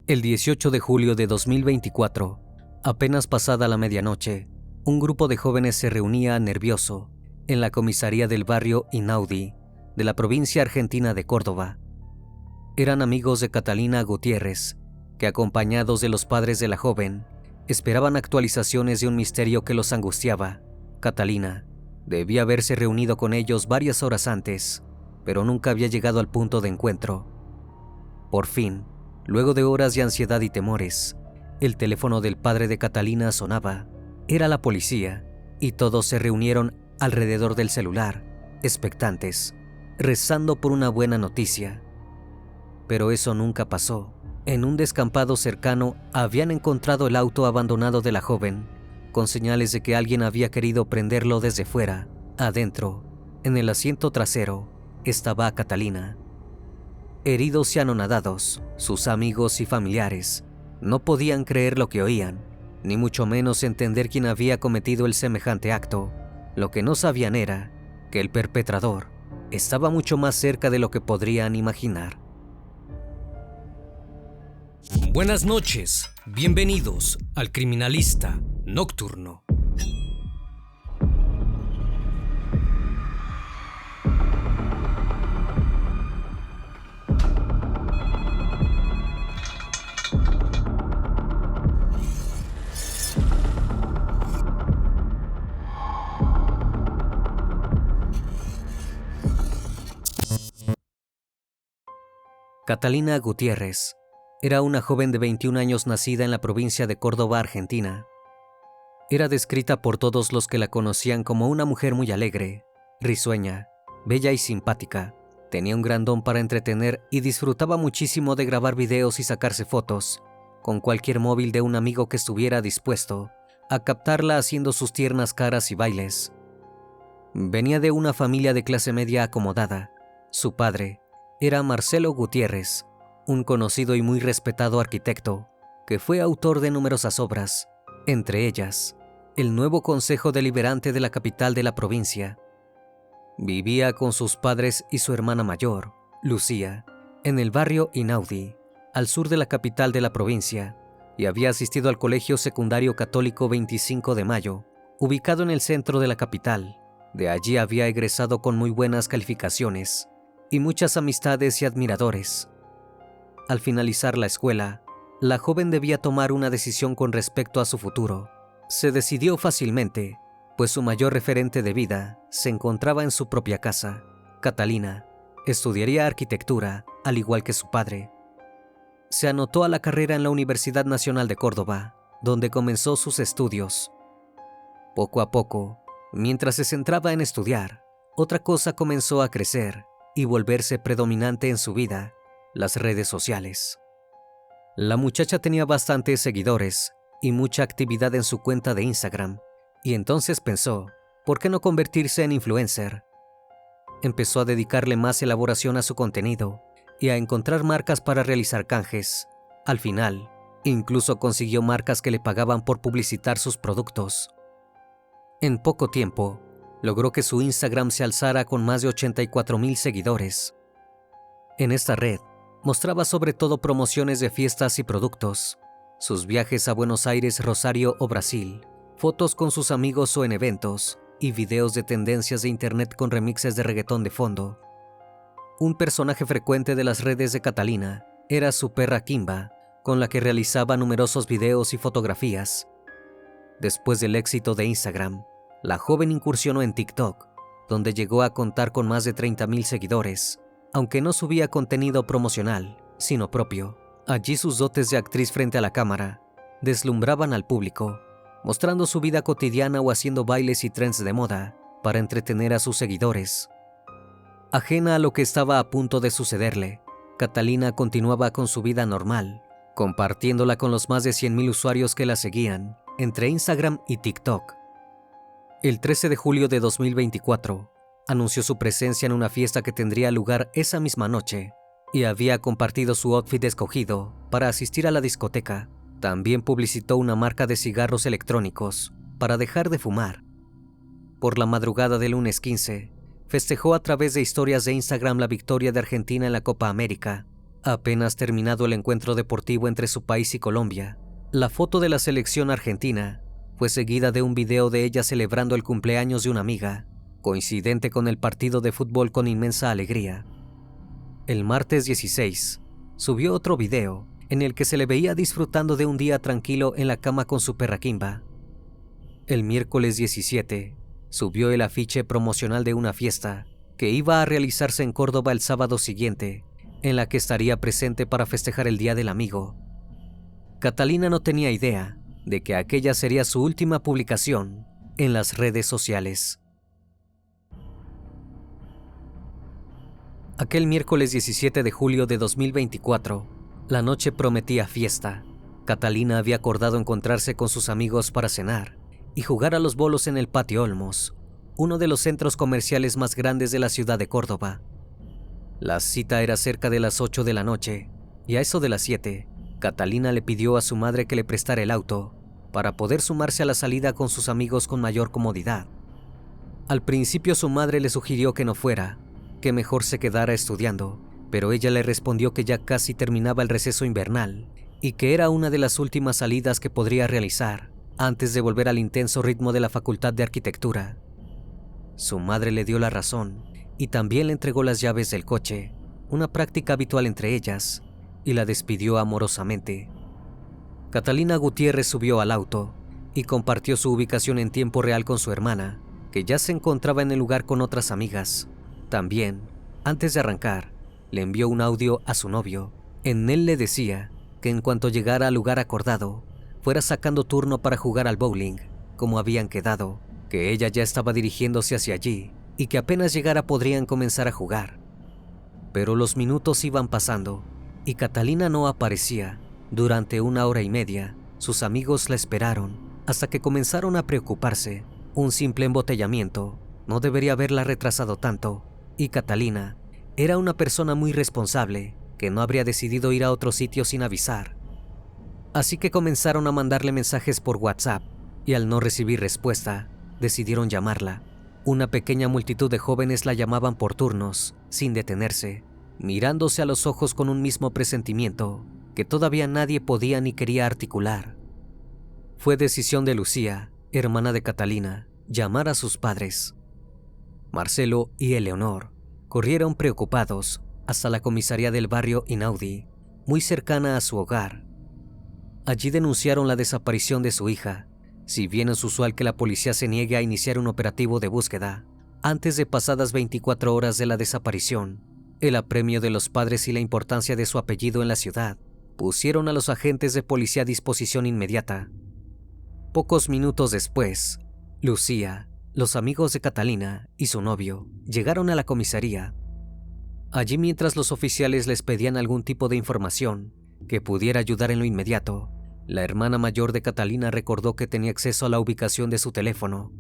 El 18 de julio de 2024, apenas pasada la medianoche, un grupo de jóvenes se reunía nervioso en la comisaría del barrio Inaudi de la provincia argentina de Córdoba. Eran amigos de Catalina Gutiérrez, que acompañados de los padres de la joven, esperaban actualizaciones de un misterio que los angustiaba. Catalina debía haberse reunido con ellos varias horas antes, pero nunca había llegado al punto de encuentro. Por fin, luego de horas de ansiedad y temores, el teléfono del padre de Catalina sonaba. Era la policía, y todos se reunieron alrededor del celular, expectantes, rezando por una buena noticia. Pero eso nunca pasó. En un descampado cercano habían encontrado el auto abandonado de la joven, con señales de que alguien había querido prenderlo desde fuera. Adentro, en el asiento trasero, estaba Catalina. Heridos y anonadados, sus amigos y familiares no podían creer lo que oían, ni mucho menos entender quién había cometido el semejante acto. Lo que no sabían era que el perpetrador estaba mucho más cerca de lo que podrían imaginar. Buenas noches, bienvenidos al Criminalista Nocturno. Catalina Gutiérrez era una joven de 21 años nacida en la provincia de Córdoba, Argentina. Era descrita por todos los que la conocían como una mujer muy alegre, risueña, bella y simpática. Tenía un gran don para entretener y disfrutaba muchísimo de grabar videos y sacarse fotos con cualquier móvil de un amigo que estuviera dispuesto a captarla haciendo sus tiernas caras y bailes. Venía de una familia de clase media acomodada. Su padre era Marcelo Gutiérrez, un conocido y muy respetado arquitecto que fue autor de numerosas obras, entre ellas el nuevo Consejo Deliberante de la capital de la provincia. Vivía con sus padres y su hermana mayor, Lucía, en el barrio Inaudi, al sur de la capital de la provincia, y había asistido al Colegio Secundario Católico 25 de Mayo, ubicado en el centro de la capital. De allí había egresado con muy buenas calificaciones y muchas amistades y admiradores. Al finalizar la escuela, la joven debía tomar una decisión con respecto a su futuro. Se decidió fácilmente, pues su mayor referente de vida se encontraba en su propia casa. Catalina estudiaría arquitectura, al igual que su padre. Se anotó a la carrera en la Universidad Nacional de Córdoba, donde comenzó sus estudios. Poco a poco, mientras se centraba en estudiar, otra cosa comenzó a crecer y volverse predominante en su vida: las redes sociales. La muchacha tenía bastantes seguidores y mucha actividad en su cuenta de Instagram, y entonces pensó, ¿por qué no convertirse en influencer? Empezó a dedicarle más elaboración a su contenido y a encontrar marcas para realizar canjes. Al final, incluso consiguió marcas que le pagaban por publicitar sus productos. En poco tiempo, logró que su Instagram se alzara con más de 84,000 seguidores. En esta red, mostraba sobre todo promociones de fiestas y productos, sus viajes a Buenos Aires, Rosario o Brasil, fotos con sus amigos o en eventos, y videos de tendencias de internet con remixes de reggaetón de fondo. Un personaje frecuente de las redes de Catalina era su perra Kimba, con la que realizaba numerosos videos y fotografías. Después del éxito de Instagram, la joven incursionó en TikTok, donde llegó a contar con más de 30,000 seguidores, aunque no subía contenido promocional, sino propio. Allí sus dotes de actriz frente a la cámara deslumbraban al público, mostrando su vida cotidiana o haciendo bailes y trends de moda para entretener a sus seguidores. Ajena a lo que estaba a punto de sucederle, Catalina continuaba con su vida normal, compartiéndola con los más de 100,000 usuarios que la seguían entre Instagram y TikTok. El 13 de julio de 2024, anunció su presencia en una fiesta que tendría lugar esa misma noche y había compartido su outfit escogido para asistir a la discoteca. También publicitó una marca de cigarros electrónicos para dejar de fumar. Por la madrugada del lunes 15, festejó a través de historias de Instagram la victoria de Argentina en la Copa América. Apenas terminado el encuentro deportivo entre su país y Colombia, la foto de la selección argentina fue seguida de un video de ella celebrando el cumpleaños de una amiga, coincidente con el partido de fútbol con inmensa alegría. El martes 16, subió otro video en el que se le veía disfrutando de un día tranquilo en la cama con su perra Kimba. El miércoles 17, subió el afiche promocional de una fiesta que iba a realizarse en Córdoba el sábado siguiente, en la que estaría presente para festejar el Día del Amigo. Catalina no tenía idea de que aquella sería su última publicación en las redes sociales. Aquel miércoles 17 de julio de 2024, la noche prometía fiesta. Catalina había acordado encontrarse con sus amigos para cenar y jugar a los bolos en el Patio Olmos, uno de los centros comerciales más grandes de la ciudad de Córdoba. La cita era cerca de las 8 de la noche, y a eso de las 7, Catalina le pidió a su madre que le prestara el auto para poder sumarse a la salida con sus amigos con mayor comodidad. Al principio su madre le sugirió que no fuera, que mejor se quedara estudiando, pero ella le respondió que ya casi terminaba el receso invernal y que era una de las últimas salidas que podría realizar antes de volver al intenso ritmo de la Facultad de Arquitectura. Su madre le dio la razón y también le entregó las llaves del coche, una práctica habitual entre ellas, y la despidió amorosamente. Catalina Gutiérrez subió al auto y compartió su ubicación en tiempo real con su hermana, que ya se encontraba en el lugar con otras amigas. También, antes de arrancar, le envió un audio a su novio. En él le decía que en cuanto llegara al lugar acordado, fuera sacando turno para jugar al bowling, como habían quedado, que ella ya estaba dirigiéndose hacia allí y que apenas llegara podrían comenzar a jugar. Pero los minutos iban pasando y Catalina no aparecía. Durante 1 hora y media, sus amigos la esperaron hasta que comenzaron a preocuparse. Un simple embotellamiento no debería haberla retrasado tanto, y Catalina era una persona muy responsable que no habría decidido ir a otro sitio sin avisar. Así que comenzaron a mandarle mensajes por WhatsApp y al no recibir respuesta, decidieron llamarla. Una pequeña multitud de jóvenes la llamaban por turnos, sin detenerse, mirándose a los ojos con un mismo presentimiento que todavía nadie podía ni quería articular. Fue decisión de Lucía, hermana de Catalina, llamar a sus padres. Marcelo y Eleonor corrieron preocupados hasta la comisaría del barrio Inaudi, muy cercana a su hogar. Allí denunciaron la desaparición de su hija. Si bien es usual que la policía se niegue a iniciar un operativo de búsqueda antes de pasadas 24 horas de la desaparición, el apremio de los padres y la importancia de su apellido en la ciudad pusieron a los agentes de policía a disposición inmediata. Pocos minutos después, Lucía, los amigos de Catalina y su novio llegaron a la comisaría. Allí, mientras los oficiales les pedían algún tipo de información que pudiera ayudar en lo inmediato, la hermana mayor de Catalina recordó que tenía acceso a la ubicación de su teléfono.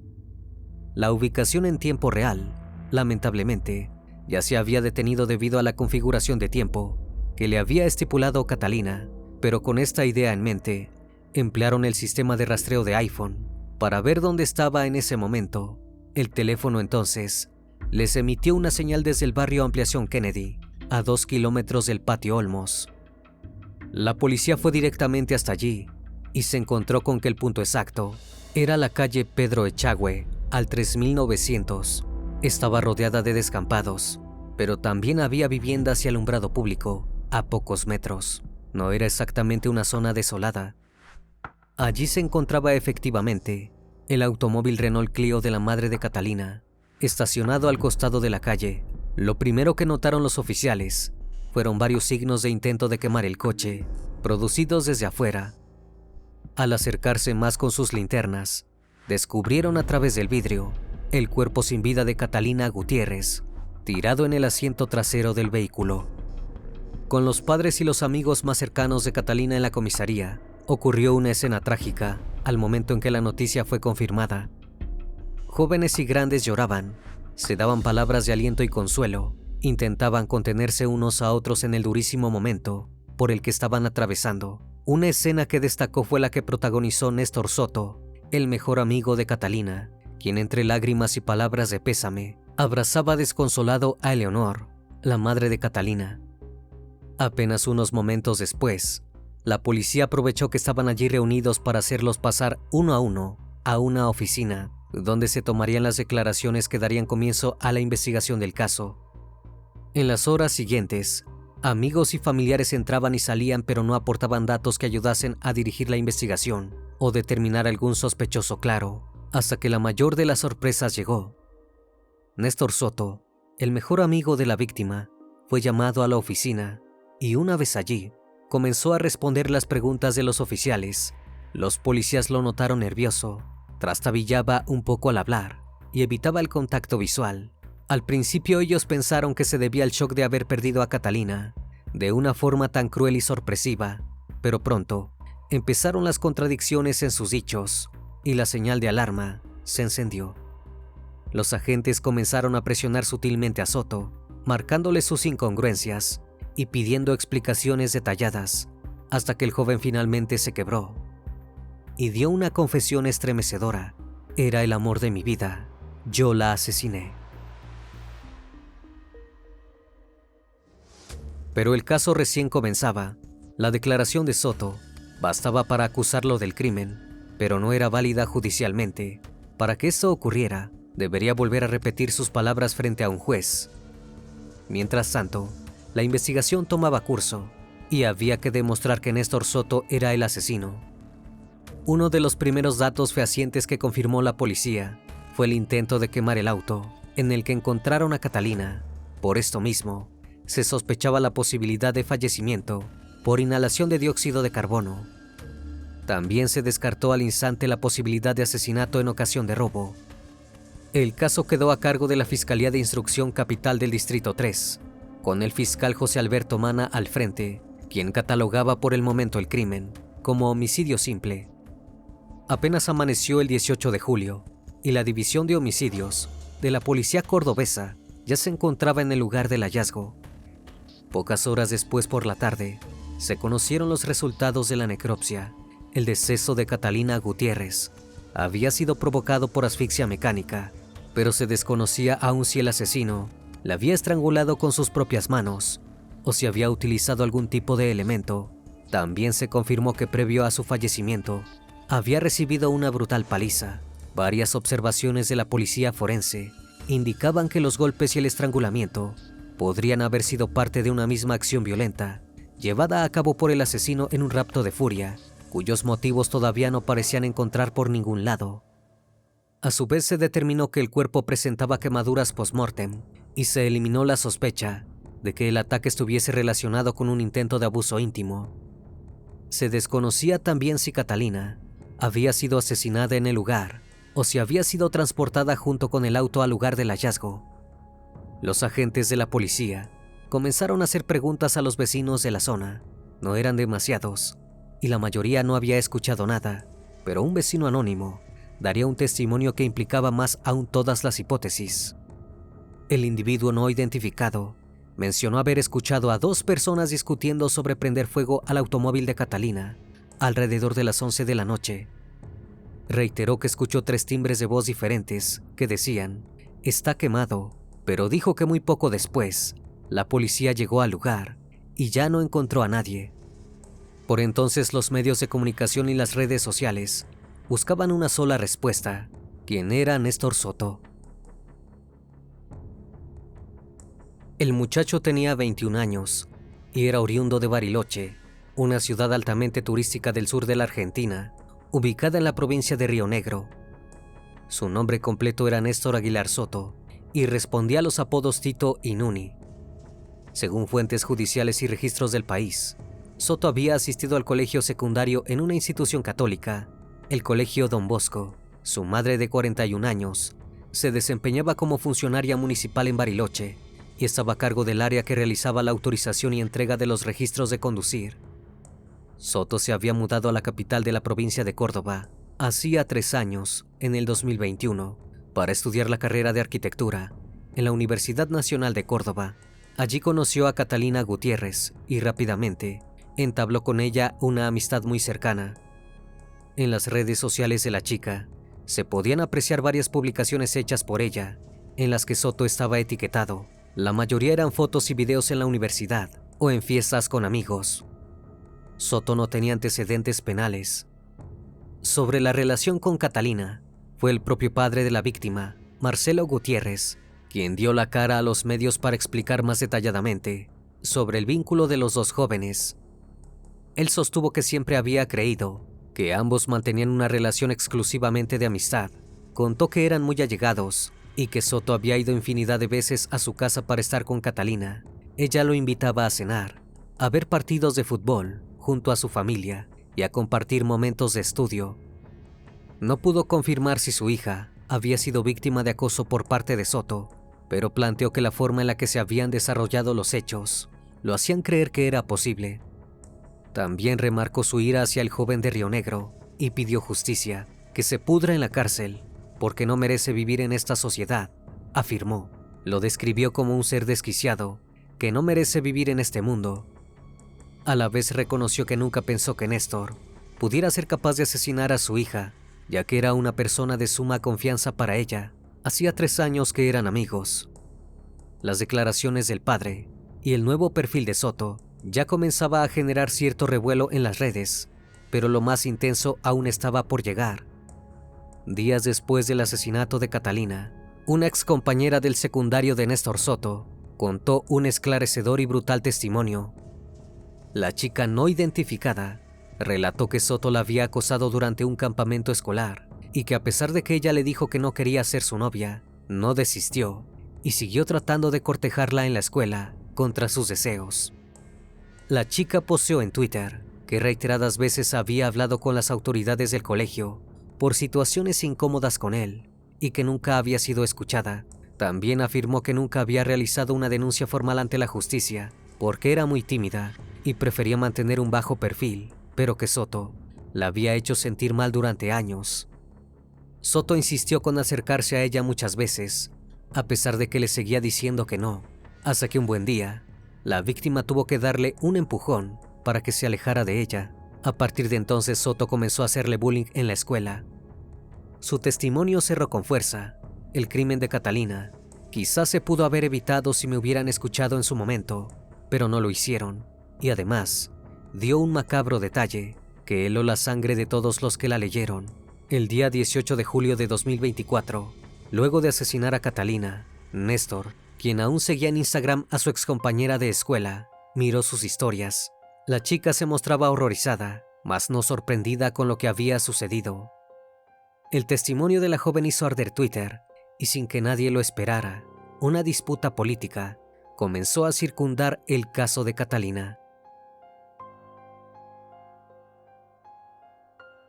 La ubicación en tiempo real, lamentablemente, ya se había detenido debido a la configuración de tiempo que le había estipulado Catalina, pero con esta idea en mente, emplearon el sistema de rastreo de iPhone para ver dónde estaba en ese momento. El teléfono entonces les emitió una señal desde el barrio Ampliación Kennedy, a 2 kilómetros del Patio Olmos. La policía fue directamente hasta allí y se encontró con que el punto exacto era la calle Pedro Echagüe, al 3900. Estaba rodeada de descampados, pero también había viviendas y alumbrado público a pocos metros. No era exactamente una zona desolada. Allí se encontraba efectivamente el automóvil Renault Clio de la madre de Catalina, estacionado al costado de la calle. Lo primero que notaron los oficiales fueron varios signos de intento de quemar el coche, producidos desde afuera. Al acercarse más con sus linternas, descubrieron a través del vidrio el cuerpo sin vida de Catalina Gutiérrez, tirado en el asiento trasero del vehículo. Con los padres y los amigos más cercanos de Catalina en la comisaría, ocurrió una escena trágica al momento en que la noticia fue confirmada. Jóvenes y grandes lloraban, se daban palabras de aliento y consuelo, intentaban contenerse unos a otros en el durísimo momento por el que estaban atravesando. Una escena que destacó fue la que protagonizó Néstor Soto, el mejor amigo de Catalina, quien entre lágrimas y palabras de pésame, abrazaba desconsolado a Eleonor, la madre de Catalina. Apenas unos momentos después, la policía aprovechó que estaban allí reunidos para hacerlos pasar uno a una oficina, donde se tomarían las declaraciones que darían comienzo a la investigación del caso. En las horas siguientes, amigos y familiares entraban y salían, pero no aportaban datos que ayudasen a dirigir la investigación o determinar algún sospechoso claro, hasta que la mayor de las sorpresas llegó. Néstor Soto, el mejor amigo de la víctima, fue llamado a la oficina y una vez allí, comenzó a responder las preguntas de los oficiales. Los policías lo notaron nervioso, trastabillaba un poco al hablar y evitaba el contacto visual. Al principio ellos pensaron que se debía al shock de haber perdido a Catalina, de una forma tan cruel y sorpresiva, pero pronto empezaron las contradicciones en sus dichos y la señal de alarma se encendió. Los agentes comenzaron a presionar sutilmente a Soto, marcándole sus incongruencias y pidiendo explicaciones detalladas, hasta que el joven finalmente se quebró y dio una confesión estremecedora. Era el amor de mi vida. Yo la asesiné. Pero el caso recién comenzaba. La declaración de Soto bastaba para acusarlo del crimen, pero no era válida judicialmente. Para que esto ocurriera, debería volver a repetir sus palabras frente a un juez. Mientras tanto, la investigación tomaba curso y había que demostrar que Néstor Soto era el asesino. Uno de los primeros datos fehacientes que confirmó la policía fue el intento de quemar el auto en el que encontraron a Catalina. Por esto mismo, se sospechaba la posibilidad de fallecimiento por inhalación de dióxido de carbono. También se descartó al instante la posibilidad de asesinato en ocasión de robo. El caso quedó a cargo de la Fiscalía de Instrucción Capital del Distrito 3, con el fiscal José Alberto Mana al frente, quien catalogaba por el momento el crimen como homicidio simple. Apenas amaneció el 18 de julio y la División de Homicidios de la Policía Cordobesa ya se encontraba en el lugar del hallazgo. Pocas horas después, por la tarde, se conocieron los resultados de la necropsia. El deceso de Catalina Gutiérrez había sido provocado por asfixia mecánica, pero se desconocía aún si el asesino la había estrangulado con sus propias manos o si había utilizado algún tipo de elemento. También se confirmó que previo a su fallecimiento había recibido una brutal paliza. Varias observaciones de la policía forense indicaban que los golpes y el estrangulamiento podrían haber sido parte de una misma acción violenta, llevada a cabo por el asesino en un rapto de furia, cuyos motivos todavía no parecían encontrar por ningún lado. A su vez se determinó que el cuerpo presentaba quemaduras post-mortem y se eliminó la sospecha de que el ataque estuviese relacionado con un intento de abuso íntimo. Se desconocía también si Catalina había sido asesinada en el lugar o si había sido transportada junto con el auto al lugar del hallazgo. Los agentes de la policía comenzaron a hacer preguntas a los vecinos de la zona. No eran demasiados y la mayoría no había escuchado nada, pero un vecino anónimo daría un testimonio que implicaba más aún todas las hipótesis. El individuo no identificado mencionó haber escuchado a dos personas discutiendo sobre prender fuego al automóvil de Catalina alrededor de las 11 de la noche. Reiteró que escuchó 3 timbres de voz diferentes que decían «está quemado», pero dijo que muy poco después la policía llegó al lugar y ya no encontró a nadie. Por entonces los medios de comunicación y las redes sociales buscaban una sola respuesta: ¿quién era Néstor Soto? El muchacho tenía 21 años y era oriundo de Bariloche, una ciudad altamente turística del sur de la Argentina, ubicada en la provincia de Río Negro. Su nombre completo era Néstor Aguilar Soto y respondía a los apodos Tito y Nuni. Según fuentes judiciales y registros del país, Soto había asistido al colegio secundario en una institución católica, el Colegio Don Bosco. Su madre, de 41 años, se desempeñaba como funcionaria municipal en Bariloche y estaba a cargo del área que realizaba la autorización y entrega de los registros de conducir. Soto se había mudado a la capital de la provincia de Córdoba hacía 3 años, en el 2021, para estudiar la carrera de arquitectura en la Universidad Nacional de Córdoba. Allí conoció a Catalina Gutiérrez y rápidamente entabló con ella una amistad muy cercana. En las redes sociales de la chica se podían apreciar varias publicaciones hechas por ella, en las que Soto estaba etiquetado. La mayoría eran fotos y videos en la universidad, o en fiestas con amigos. Soto no tenía antecedentes penales. Sobre la relación con Catalina, fue el propio padre de la víctima, Marcelo Gutiérrez, quien dio la cara a los medios para explicar más detalladamente sobre el vínculo de los dos jóvenes. Él sostuvo que siempre había creído que ambos mantenían una relación exclusivamente de amistad. Contó que eran muy allegados y que Soto había ido infinidad de veces a su casa para estar con Catalina. Ella lo invitaba a cenar, a ver partidos de fútbol junto a su familia y a compartir momentos de estudio. No pudo confirmar si su hija había sido víctima de acoso por parte de Soto, pero planteó que la forma en la que se habían desarrollado los hechos lo hacían creer que era posible. También remarcó su ira hacia el joven de Río Negro y pidió justicia, que se pudra en la cárcel, porque no merece vivir en esta sociedad, afirmó. Lo describió como un ser desquiciado, que no merece vivir en este mundo. A la vez reconoció que nunca pensó que Néstor pudiera ser capaz de asesinar a su hija, ya que era una persona de suma confianza para ella. Hacía 3 años que eran amigos. Las declaraciones del padre y el nuevo perfil de Soto ya comenzaba a generar cierto revuelo en las redes, pero lo más intenso aún estaba por llegar. Días después del asesinato de Catalina, una ex compañera del secundario de Néstor Soto contó un esclarecedor y brutal testimonio. La chica no identificada relató que Soto la había acosado durante un campamento escolar y que a pesar de que ella le dijo que no quería ser su novia, no desistió y siguió tratando de cortejarla en la escuela contra sus deseos. La chica posteó en Twitter que reiteradas veces había hablado con las autoridades del colegio por situaciones incómodas con él y que nunca había sido escuchada. También afirmó que nunca había realizado una denuncia formal ante la justicia porque era muy tímida y prefería mantener un bajo perfil, pero que Soto la había hecho sentir mal durante años. Soto insistió con acercarse a ella muchas veces, a pesar de que le seguía diciendo que no, hasta que un buen día, la víctima tuvo que darle un empujón para que se alejara de ella. A partir de entonces, Soto comenzó a hacerle bullying en la escuela. Su testimonio cerró con fuerza. El crimen de Catalina quizás se pudo haber evitado si me hubieran escuchado en su momento, pero no lo hicieron. Y además, dio un macabro detalle que heló la sangre de todos los que la leyeron. El día 18 de julio de 2024, luego de asesinar a Catalina, Néstor, quien aún seguía en Instagram a su excompañera de escuela, miró sus historias. La chica se mostraba horrorizada, mas no sorprendida con lo que había sucedido. El testimonio de la joven hizo arder Twitter, y sin que nadie lo esperara, una disputa política comenzó a circundar el caso de Catalina.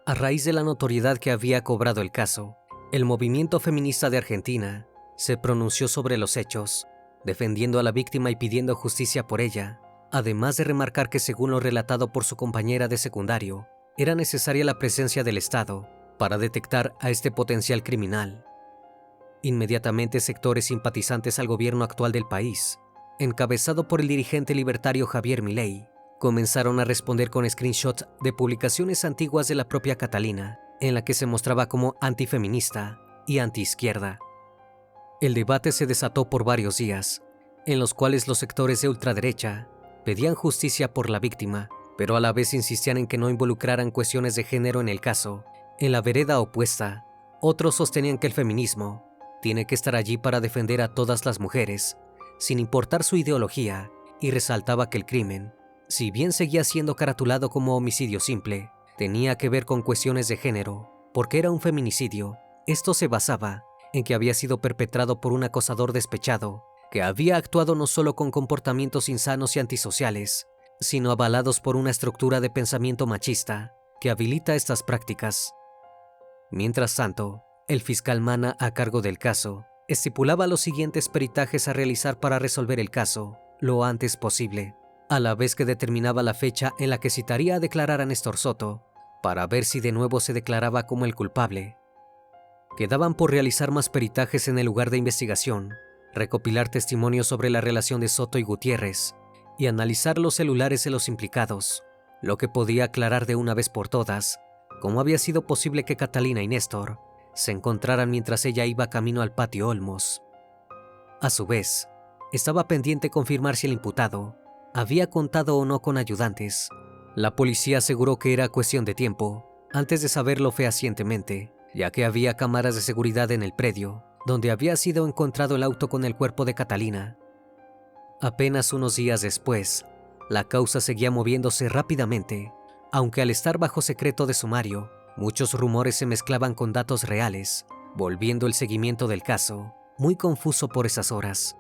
A raíz de la notoriedad que había cobrado el caso, el movimiento feminista de Argentina se pronunció sobre los hechos, defendiendo a la víctima y pidiendo justicia por ella, además de remarcar que según lo relatado por su compañera de secundario, era necesaria la presencia del Estado para detectar a este potencial criminal. Inmediatamente sectores simpatizantes al gobierno actual del país, encabezado por el dirigente libertario Javier Milei, comenzaron a responder con screenshots de publicaciones antiguas de la propia Catalina, en la que se mostraba como antifeminista y antiizquierda. El debate se desató por varios días, en los cuales los sectores de ultraderecha pedían justicia por la víctima, pero a la vez insistían en que no involucraran cuestiones de género en el caso. En la vereda opuesta, otros sostenían que el feminismo tiene que estar allí para defender a todas las mujeres, sin importar su ideología, y resaltaba que el crimen, si bien seguía siendo caratulado como homicidio simple, tenía que ver con cuestiones de género, porque era un feminicidio. Esto se basaba en que había sido perpetrado por un acosador despechado, que había actuado no solo con comportamientos insanos y antisociales, sino avalados por una estructura de pensamiento machista que habilita estas prácticas. Mientras tanto, el fiscal Mana, a cargo del caso, estipulaba los siguientes peritajes a realizar para resolver el caso lo antes posible, a la vez que determinaba la fecha en la que citaría a declarar a Néstor Soto, para ver si de nuevo se declaraba como el culpable. Quedaban por realizar más peritajes en el lugar de investigación, recopilar testimonios sobre la relación de Soto y Gutiérrez, y analizar los celulares de los implicados, lo que podía aclarar de una vez por todas cómo había sido posible que Catalina y Néstor se encontraran mientras ella iba camino al patio Olmos. A su vez, estaba pendiente confirmar si el imputado había contado o no con ayudantes. La policía aseguró que era cuestión de tiempo antes de saberlo fehacientemente, ya que había cámaras de seguridad en el predio, donde había sido encontrado el auto con el cuerpo de Catalina. Apenas unos días después, la causa seguía moviéndose rápidamente, aunque al estar bajo secreto de sumario, muchos rumores se mezclaban con datos reales, volviendo el seguimiento del caso muy confuso por esas horas.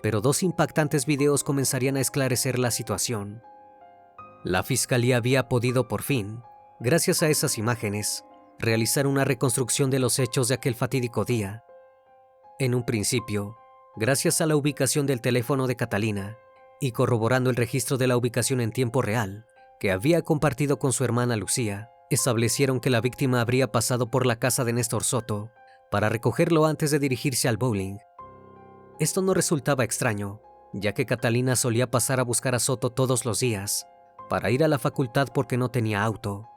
Pero 2 impactantes videos comenzarían a esclarecer la situación. La fiscalía había podido por fin, gracias a esas imágenes, realizar una reconstrucción de los hechos de aquel fatídico día. En un principio, gracias a la ubicación del teléfono de Catalina y corroborando el registro de la ubicación en tiempo real que había compartido con su hermana Lucía, establecieron que la víctima habría pasado por la casa de Néstor Soto para recogerlo antes de dirigirse al bowling. Esto no resultaba extraño, ya que Catalina solía pasar a buscar a Soto todos los días para ir a la facultad porque no tenía auto.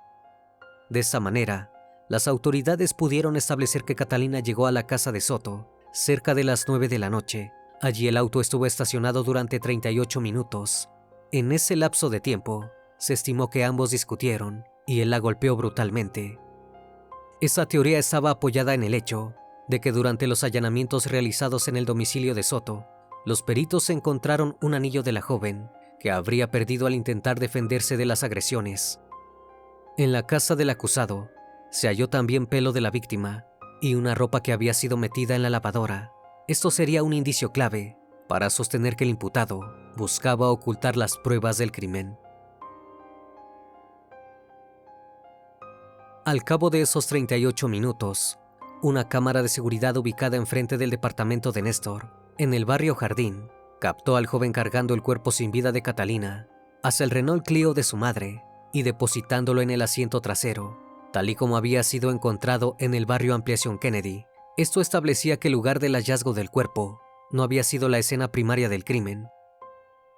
De esa manera, las autoridades pudieron establecer que Catalina llegó a la casa de Soto cerca de las 9 de la noche. Allí el auto estuvo estacionado durante 38 minutos. En ese lapso de tiempo, se estimó que ambos discutieron y él la golpeó brutalmente. Esa teoría estaba apoyada en el hecho de que durante los allanamientos realizados en el domicilio de Soto, los peritos encontraron un anillo de la joven que habría perdido al intentar defenderse de las agresiones. En la casa del acusado se halló también pelo de la víctima y una ropa que había sido metida en la lavadora. Esto sería un indicio clave para sostener que el imputado buscaba ocultar las pruebas del crimen. Al cabo de esos 38 minutos, una cámara de seguridad ubicada enfrente del departamento de Néstor, en el barrio Jardín, captó al joven cargando el cuerpo sin vida de Catalina hacia el Renault Clio de su madre y depositándolo en el asiento trasero, tal y como había sido encontrado en el barrio Ampliación Kennedy. Esto establecía que el lugar del hallazgo del cuerpo no había sido la escena primaria del crimen.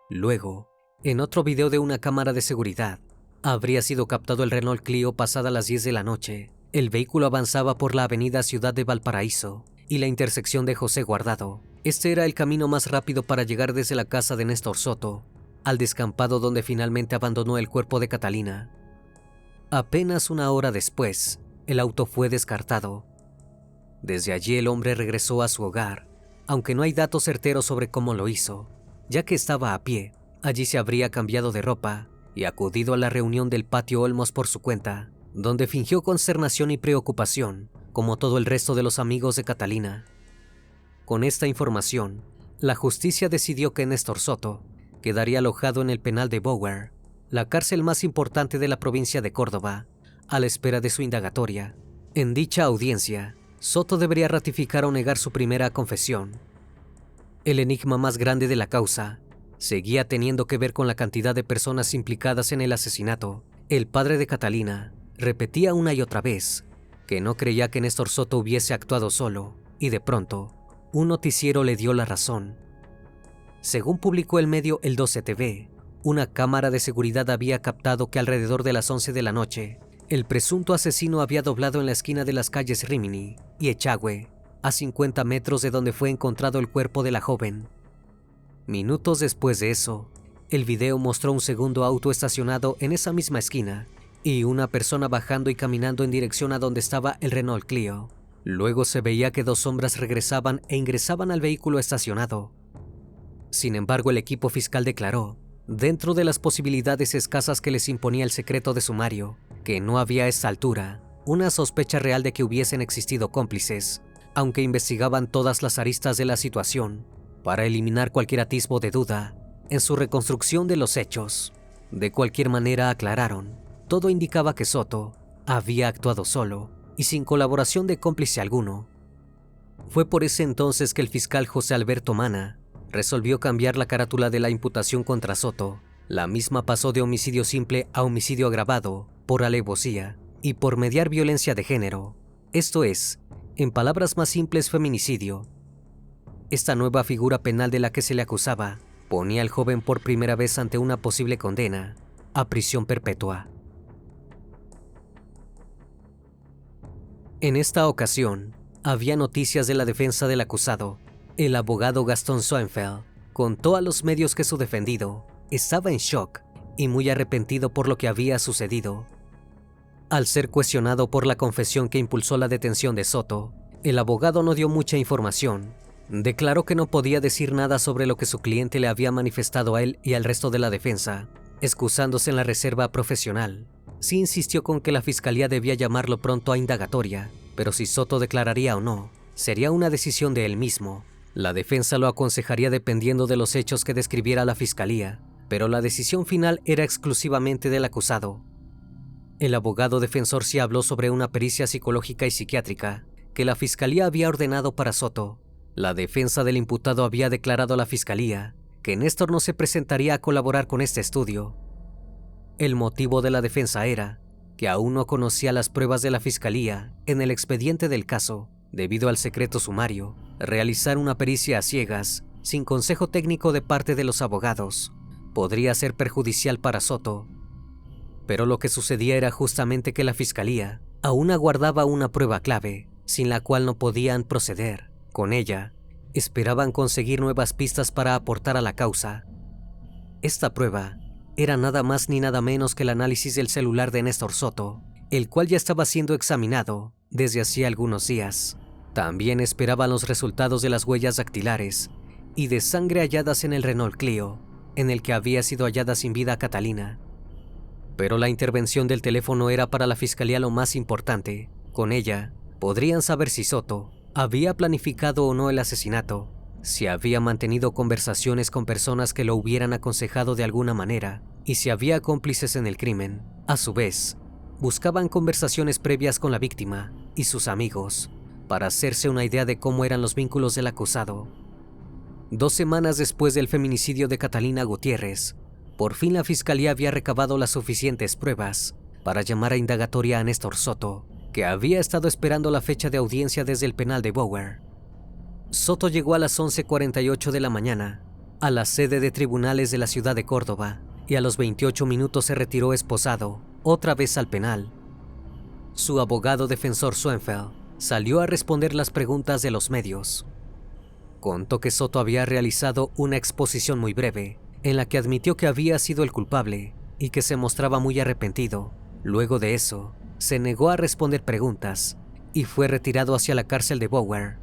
Luego, en otro video de una cámara de seguridad, habría sido captado el Renault Clio pasada las 10 de la noche. El vehículo avanzaba por la avenida Ciudad de Valparaíso y la intersección de José Guardado. Este era el camino más rápido para llegar desde la casa de Néstor Soto al descampado donde finalmente abandonó el cuerpo de Catalina. Apenas una hora después, el auto fue descartado. Desde allí el hombre regresó a su hogar, aunque no hay datos certeros sobre cómo lo hizo, ya que estaba a pie. Allí se habría cambiado de ropa y acudido a la reunión del patio Olmos por su cuenta, donde fingió consternación y preocupación, como todo el resto de los amigos de Catalina. Con esta información, la justicia decidió que Néstor Soto quedaría alojado en el penal de Bower, la cárcel más importante de la provincia de Córdoba, a la espera de su indagatoria. En dicha audiencia, Soto debería ratificar o negar su primera confesión. El enigma más grande de la causa seguía teniendo que ver con la cantidad de personas implicadas en el asesinato. El padre de Catalina repetía una y otra vez que no creía que Néstor Soto hubiese actuado solo, y de pronto, un noticiero le dio la razón. Según publicó el medio El 12 TV, una cámara de seguridad había captado que alrededor de las 11 de la noche, el presunto asesino había doblado en la esquina de las calles Rimini y Echagüe, a 50 metros de donde fue encontrado el cuerpo de la joven. Minutos después de eso, el video mostró un segundo auto estacionado en esa misma esquina y una persona bajando y caminando en dirección a donde estaba el Renault Clio. Luego se veía que 2 sombras regresaban e ingresaban al vehículo estacionado. Sin embargo, el equipo fiscal declaró, dentro de las posibilidades escasas que les imponía el secreto de sumario, que no había a esta altura una sospecha real de que hubiesen existido cómplices, aunque investigaban todas las aristas de la situación para eliminar cualquier atisbo de duda en su reconstrucción de los hechos. De cualquier manera, aclararon, todo indicaba que Soto había actuado solo y sin colaboración de cómplice alguno. Fue por ese entonces que el fiscal José Alberto Mana resolvió cambiar la carátula de la imputación contra Soto. La misma pasó de homicidio simple a homicidio agravado por alevosía y por mediar violencia de género. Esto es, en palabras más simples, feminicidio. Esta nueva figura penal de la que se le acusaba ponía al joven por primera vez ante una posible condena a prisión perpetua. En esta ocasión, había noticias de la defensa del acusado. El abogado Gastón Schoenfeld contó a los medios que su defendido estaba en shock y muy arrepentido por lo que había sucedido. Al ser cuestionado por la confesión que impulsó la detención de Soto, el abogado no dio mucha información. Declaró que no podía decir nada sobre lo que su cliente le había manifestado a él y al resto de la defensa, excusándose en la reserva profesional. Sí insistió con que la fiscalía debía llamarlo pronto a indagatoria, pero si Soto declararía o no, sería una decisión de él mismo. La defensa lo aconsejaría dependiendo de los hechos que describiera la fiscalía, pero la decisión final era exclusivamente del acusado. El abogado defensor sí habló sobre una pericia psicológica y psiquiátrica que la fiscalía había ordenado para Soto. La defensa del imputado había declarado a la fiscalía que Néstor no se presentaría a colaborar con este estudio. El motivo de la defensa era que aún no conocía las pruebas de la fiscalía en el expediente del caso, debido al secreto sumario. Realizar una pericia a ciegas, sin consejo técnico de parte de los abogados, podría ser perjudicial para Soto. Pero lo que sucedía era justamente que la fiscalía aún aguardaba una prueba clave, sin la cual no podían proceder. Con ella, esperaban conseguir nuevas pistas para aportar a la causa. Esta prueba era nada más ni nada menos que el análisis del celular de Néstor Soto, el cual ya estaba siendo examinado desde hacía algunos días. También esperaban los resultados de las huellas dactilares y de sangre halladas en el Renault Clio, en el que había sido hallada sin vida Catalina. Pero la intervención del teléfono era para la fiscalía lo más importante. Con ella, podrían saber si Soto había planificado o no el asesinato, si había mantenido conversaciones con personas que lo hubieran aconsejado de alguna manera, y si había cómplices en el crimen. A su vez, buscaban conversaciones previas con la víctima y sus amigos, para hacerse una idea de cómo eran los vínculos del acusado. 2 semanas después del feminicidio de Catalina Gutiérrez, por fin la fiscalía había recabado las suficientes pruebas para llamar a indagatoria a Néstor Soto, que había estado esperando la fecha de audiencia desde el penal de Bower. Soto llegó a las 11:48 de la mañana a la sede de tribunales de la ciudad de Córdoba y a los 28 minutos se retiró esposado, otra vez al penal. Su abogado defensor Schoenfeld salió a responder las preguntas de los medios. Contó que Soto había realizado una exposición muy breve, en la que admitió que había sido el culpable y que se mostraba muy arrepentido. Luego de eso, se negó a responder preguntas y fue retirado hacia la cárcel de Bower.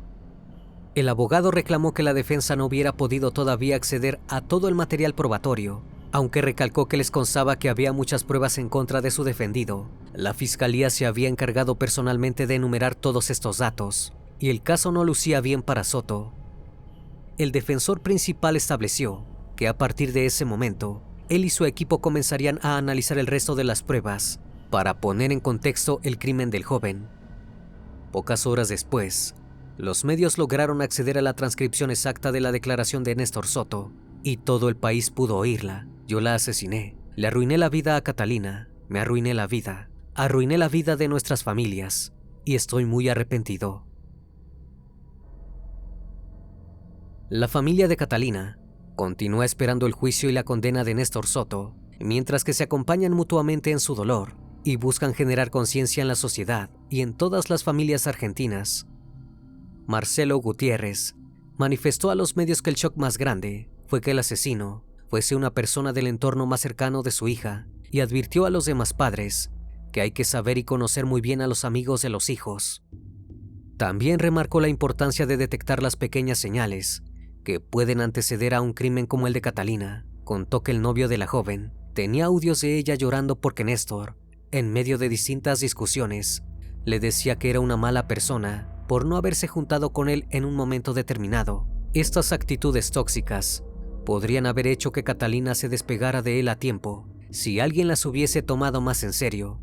El abogado reclamó que la defensa no hubiera podido todavía acceder a todo el material probatorio, aunque recalcó que les constaba que había muchas pruebas en contra de su defendido. La fiscalía se había encargado personalmente de enumerar todos estos datos, y el caso no lucía bien para Soto. El defensor principal estableció que a partir de ese momento, él y su equipo comenzarían a analizar el resto de las pruebas para poner en contexto el crimen del joven. Pocas horas después, los medios lograron acceder a la transcripción exacta de la declaración de Néstor Soto, y todo el país pudo oírla. Yo la asesiné, le arruiné la vida a Catalina, me arruiné la vida, arruiné la vida de nuestras familias, y estoy muy arrepentido. La familia de Catalina continúa esperando el juicio y la condena de Néstor Soto, mientras que se acompañan mutuamente en su dolor y buscan generar conciencia en la sociedad y en todas las familias argentinas. Marcelo Gutiérrez manifestó a los medios que el shock más grande fue que el asesino fuese una persona del entorno más cercano de su hija y advirtió a los demás padres que hay que saber y conocer muy bien a los amigos de los hijos. También remarcó la importancia de detectar las pequeñas señales que pueden anteceder a un crimen como el de Catalina. Contó que el novio de la joven tenía audios de ella llorando porque Néstor, en medio de distintas discusiones, le decía que era una mala persona por no haberse juntado con él en un momento determinado. Estas actitudes tóxicas podrían haber hecho que Catalina se despegara de él a tiempo si alguien las hubiese tomado más en serio.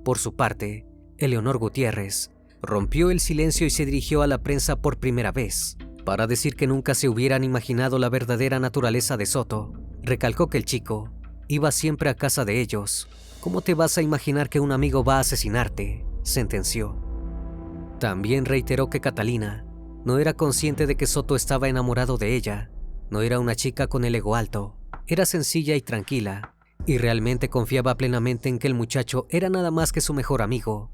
Por su parte, Eleonor Gutiérrez rompió el silencio y se dirigió a la prensa por primera vez para decir que nunca se hubieran imaginado la verdadera naturaleza de Soto. Recalcó que el chico iba siempre a casa de ellos. ¿Cómo te vas a imaginar que un amigo va a asesinarte?, sentenció. También reiteró que Catalina no era consciente de que Soto estaba enamorado de ella. No era una chica con el ego alto, era sencilla y tranquila, y realmente confiaba plenamente en que el muchacho era nada más que su mejor amigo.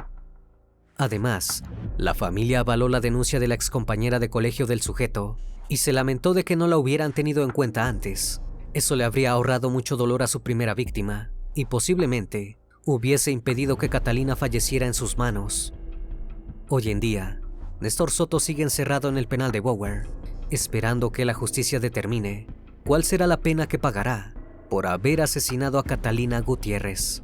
Además, la familia avaló la denuncia de la excompañera de colegio del sujeto y se lamentó de que no la hubieran tenido en cuenta antes. Eso le habría ahorrado mucho dolor a su primera víctima y posiblemente hubiese impedido que Catalina falleciera en sus manos. Hoy en día, Néstor Soto sigue encerrado en el penal de Bower, esperando que la justicia determine cuál será la pena que pagará por haber asesinado a Catalina Gutiérrez.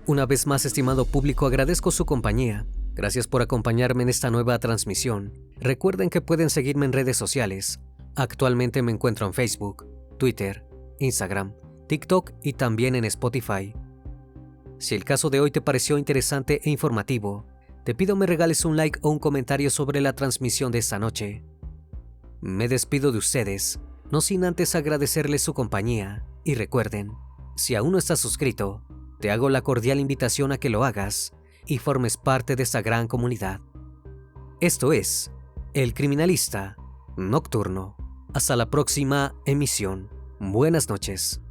Una vez más, estimado público, agradezco su compañía. Gracias por acompañarme en esta nueva transmisión. Recuerden que pueden seguirme en redes sociales. Actualmente me encuentro en Facebook, Twitter, Instagram, TikTok y también en Spotify. Si el caso de hoy te pareció interesante e informativo, te pido me regales un like o un comentario sobre la transmisión de esta noche. Me despido de ustedes, no sin antes agradecerles su compañía, y recuerden, si aún no estás suscrito, te hago la cordial invitación a que lo hagas y formes parte de esta gran comunidad. Esto es El Criminalista Nocturno. Hasta la próxima emisión. Buenas noches.